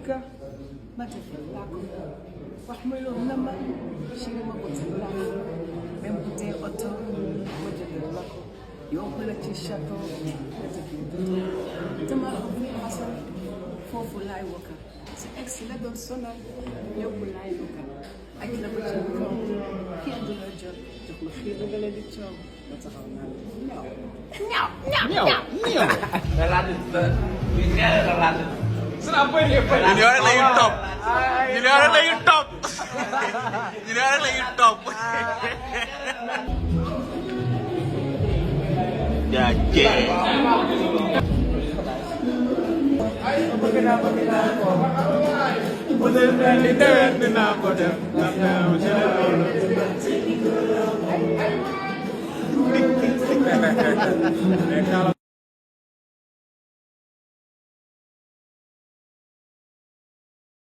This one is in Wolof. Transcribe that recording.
Africa matefulako waxmalo nama shirima kutulako même bouté auto mojedelako yobula ci château tama fi hasa fofu lay waka c'est excellent don sonal yobula lay waka ak la ko ci ko ki andu la jox jox ma xir nga la di ciow ba taxaw na ñaw Kenapa ini orang lagi top. Ini orang lagi top. Ini orang lagi top. Jaje. Kenapa